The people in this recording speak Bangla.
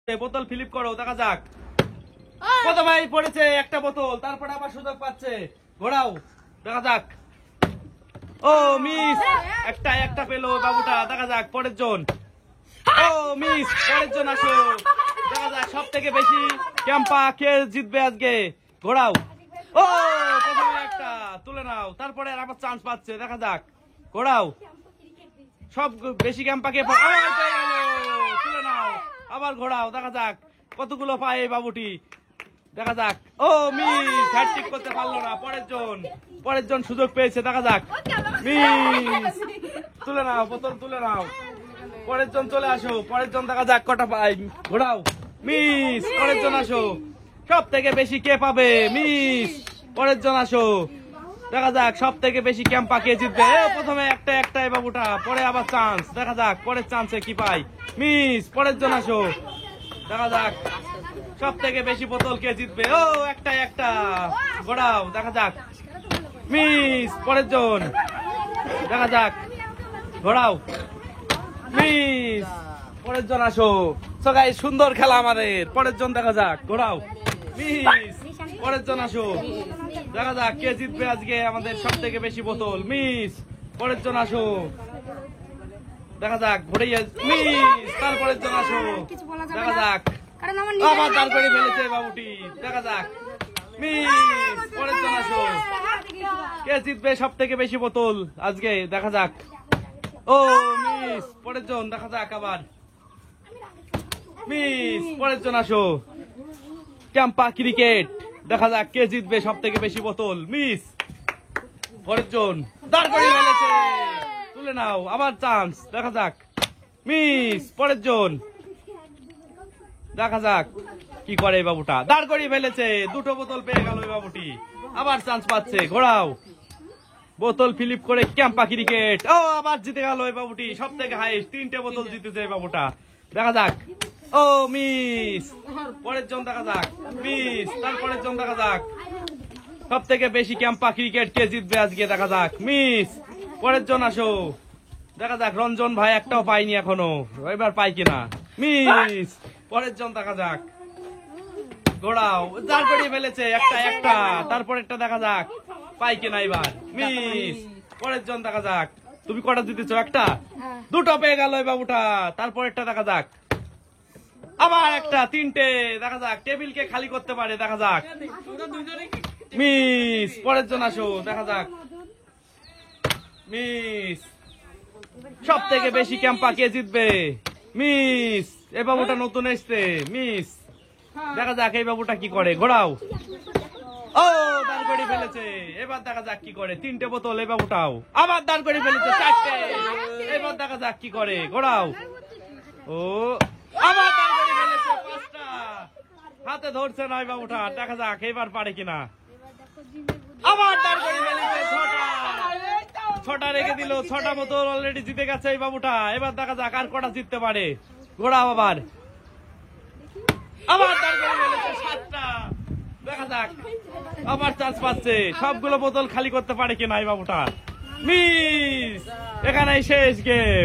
বোতল ফিলিপ করো, দেখা যাক কত ভাই পড়েছে। একটা বোতল, তারপরে আবার সুযোগ পাচ্ছে, ঘোরাও, দেখা যাক। ও মিস, একটা পেলো বাবুটা, দেখা যাক পরের জন। ও মিস, পরের জন আসো, দেখা যাক সব থেকে বেশি ক্যাম্পা কে জিতবে আজকে, ঘোরাও। ও প্রথমে একটা তুলে নাও, তারপরে আবার চান্স পাচ্ছে, দেখা যাক, ঘোরাও। সব বেশি ক্যাম্পা কে তুলে নাও, আবার ঘোরাও, দেখা যাক কতগুলো পায় এই বাবুটি, দেখা যাক। ও মিস, হ্যাটট্রিক করতে পারলো না, পরের জন সুযোগ পেয়েছে, দেখা যাক। মিস, তুলে নাও, বোতল তুলে নাও, পরের জন চলে আসো, পরের জন দেখা যাক কটা পায়, ঘোরাও। মিস, পরের জন আসো, সব থেকে বেশি কে পাবে, মিস, পরের জন আসো, দেখা যাক সব থেকে বেশি ক্যাম্পা কে জিতবে। প্রথমে একটা বাবুটা, পরে আবার চান্স, দেখা যাক পরের চান্সে কি পাই। মিস, পরের জন আসো, দেখা যাক সব থেকে বেশি বোতল কে জিতবে। ও একটা ঘোরাও, দেখা যাক। মিস, পরের জন, দেখা যাক, ঘোরাও। মিস, পরের জন আসো। সো গাইস, সুন্দর খেলা আমাদের, পরের জন দেখা যাক, ঘোরাও। মিস, পরের জন আসো, দেখা যাক কে জিতবে আজকে আমাদের সব থেকে বেশি বোতল। মিস, পরের জন আসো, দেখা যাক, ঘুরে। মিস, তারপরের জন আসো, দেখা যাক, আবার দাঁড় করে ফেলেছে বাবুটি, দেখা যাক। মিস, পরের জন আসো, কে জিতবে সব থেকে বেশি বোতল আজকে, দেখা যাক। ও মিস, পরের জন, দেখা যাক আবার। মিস, পরের জন আসো, ক্যাম্পা ক্রিকেট, দেখা যাক কে জিতবে সব থেকে বেশি বোতল। মিস, পরের জন, দাঁড় করে ফেলেছে, তুলে নাও, আবার চান্স, দেখা যাক। মিস, পরের জন, দেখা যাক কি করে এই বাবুটা, দাঁড় করিয়ে ফেলেছে, দুটো বোতল পেয়ে গেল এই বাবুটি, আবার চান্স পাচ্ছে, ঘোরাও, বোতল ফিলিপ করে ক্যাম্পা ক্রিকেট। ও আবার জিতে গেল এই বাবুটি, সব থেকে হাইস্ট 3টে বোতল জিতেছে এই বাবুটা, দেখা যাক। ও মিস, পরের জন, দেখা যাক। মিস, তারপরের জন, দেখা যাক সব থেকে বেশি ক্যাম্পা ক্রিকেট কে জিতবে আজকে, দেখা যাক। মিস, পরের জন আসো, দেখা যাক। রঞ্জন ভাই একটাও পাইনি এখনো, এবার পাই কিনা। মিস, পরের জন, দেখা যাক, ঘোরাও, দাঁড় করিয়ে ফেলেছে, একটা তারপর একটা, দেখা যাক পাই কিনা এবার। মিস, পরের জন, দেখা যাক। তুমি কটা জিতেছ? একটা, দুটো পেয়ে গেল এই বাবুটা, তারপর একটা, দেখা যাক, আবার একটা, 3টে, দেখা যাক টেবিলকে খালি করতে পারে, দেখা যাক। মিস, পরের জন আসো, দেখা যাক। মিস, সব থেকে বেশি ক্যাম্পা কে জিতবে। মিস, এই বাবুটা নতুন এসছে। মিস, দেখা যাক এই বাবুটা কি করে, ঘোরাও। ও দাঁড় করে ফেলেছে, এবার দেখা যাক কি করে, 3টে বোতল এই বাবুটাও, আবার দাঁড় করে ফেলেছে, 4টে, এবার দেখা যাক কি করে, ঘোরাও। ও আবার দাঁড় করে ফেলেছে, 5টা, হাতে ধরছে না এই বাবুটা, দেখা যাক এবার পারে কিনা। আবার দাঁড় করে ফেলেছে, 6টা রেখে দিল, 6টা বোতল অলরেডি জিতে গেছে এই বাবুটা, এবার দেখা যাক আর কটা জিততে পারে, ঘোরাও। আবার দাঁড় করে ফেলেছে, 7টা, দেখা যাক আবার চান্স পাচ্ছে, সবগুলো বোতল খালি করতে পারে কিনা এই বাবুটা। মিস, এখানেই শেষ গেম।